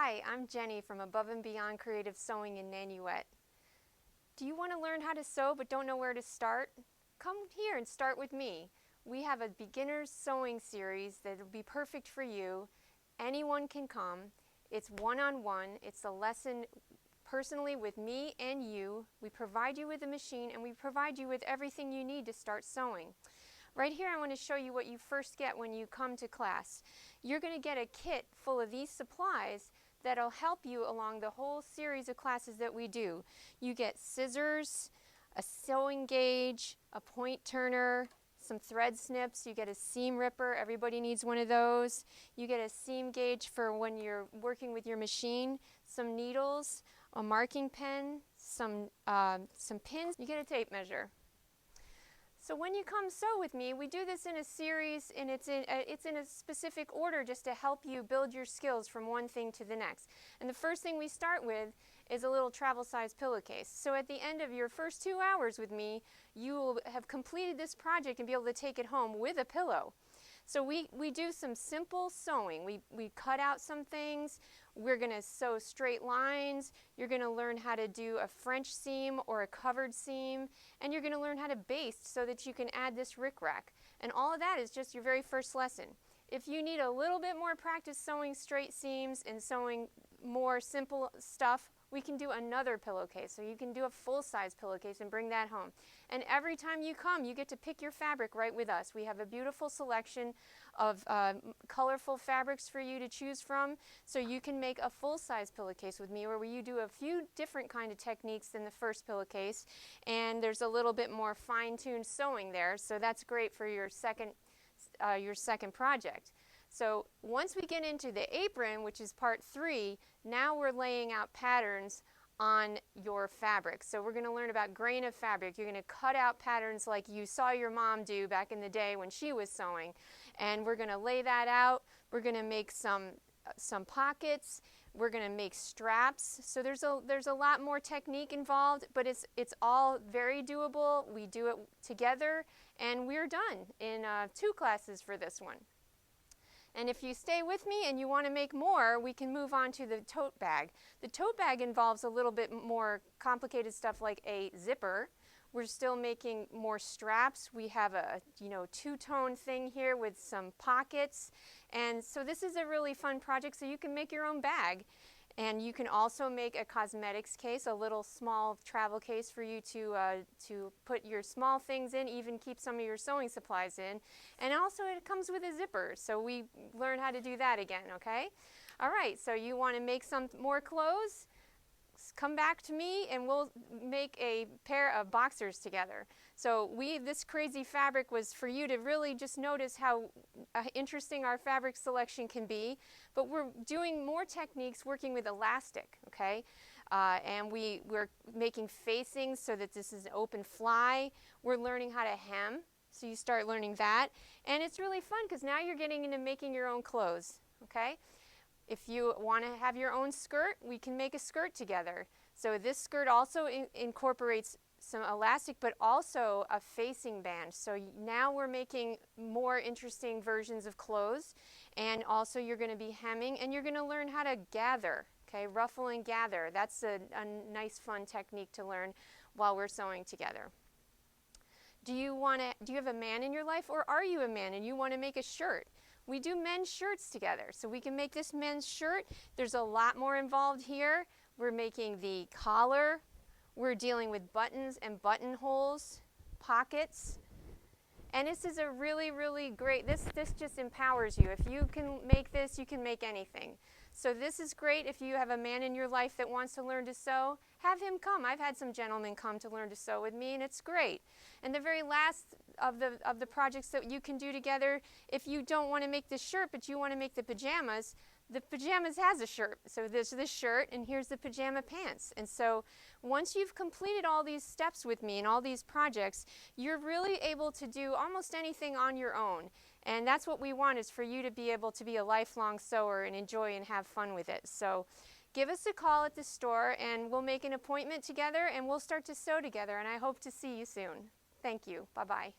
Hi, I'm Jenny from Above and Beyond Creative Sewing in Nanuet. Do you want to learn how to sew but don't know where to start? Come here and start with me. We have a beginner's sewing series that will be perfect for you. Anyone can come. It's one-on-one. It's a lesson personally with me and you. We provide you with a machine and we provide you with everything you need to start sewing. Right here I want to show you what you first get when you come to class. You're going to get a kit full of these supplies that'll help you along the whole series of classes that we do. You get scissors, a sewing gauge, a point turner, some thread snips, you get a seam ripper, everybody needs one of those. You get a seam gauge for when you're working with your machine, some needles, a marking pen, some pins, you get a tape measure. So when you come sew with me, we do this in a series and it's in a specific order just to help you build your skills from one thing to the next. And the first thing we start with is a little travel size pillowcase. So at the end of your first 2 hours with me, you will have completed this project and be able to take it home with a pillow. So we do some simple sewing. We cut out some things. We're going to sew straight lines. You're going to learn how to do a French seam or a covered seam. And you're going to learn how to baste so that you can add this rickrack. And all of that is just your very first lesson. If you need a little bit more practice sewing straight seams and sewing more simple stuff, we can do another pillowcase. So you can do a full-size pillowcase and bring that home. And every time you come, you get to pick your fabric right with us. We have a beautiful selection of colorful fabrics for you to choose from. So you can make a full-size pillowcase with me where you do a few different kind of techniques than the first pillowcase. And there's a little bit more fine-tuned sewing there. So that's great for your second project. So once we get into the apron, which is part 3, now we're laying out patterns on your fabric. So we're going to learn about grain of fabric. You're going to cut out patterns like you saw your mom do back in the day when she was sewing. And we're going to lay that out. We're going to make some pockets. We're going to make straps. So there's a lot more technique involved, but it's all very doable. We do it together, and we're done in 2 classes for this one. And if you stay with me and you want to make more, we can move on to the tote bag. The tote bag involves a little bit more complicated stuff like a zipper. We're still making more straps. We have a two-tone thing here with some pockets. And so this is a really fun project, so you can make your own bag. And you can also make a cosmetics case, a little small travel case for you to put your small things in, even keep some of your sewing supplies in. And also it comes with a zipper, so we learn how to do that again, okay? All right, so you want to make some more clothes? Come back to me and we'll make a pair of boxers together. So this crazy fabric was for you to really just notice how interesting our fabric selection can be. But we're doing more techniques working with elastic, okay? And we're making facings so that this is an open fly. We're learning how to hem, so you start learning that. And it's really fun because now you're getting into making your own clothes, okay? If you want to have your own skirt, we can make a skirt together. So this skirt also incorporates some elastic, but also a facing band. So now we're making more interesting versions of clothes. And also you're going to be hemming, and you're going to learn how to gather, okay? Ruffle and gather. That's a nice, fun technique to learn while we're sewing together. Do you have a man in your life, or are you a man and you want to make a shirt? We do men's shirts together, so we can make this men's shirt. There's a lot more involved here. We're making the collar. We're dealing with buttons and buttonholes, pockets. And this is a really, really great, this just empowers you. If you can make this, you can make anything. So this is great if you have a man in your life that wants to learn to sew. Have him come. I've had some gentlemen come to learn to sew with me, and it's great. And the very last of the projects that you can do together, if you don't want to make the shirt but you want to make the pajamas has a shirt. So there's this shirt, and here's the pajama pants. And so once you've completed all these steps with me and all these projects, you're really able to do almost anything on your own. And that's what we want, is for you to be able to be a lifelong sewer and enjoy and have fun with it. So give us a call at the store and we'll make an appointment together and we'll start to sew together, and I hope to see you soon. Thank you. Bye-bye.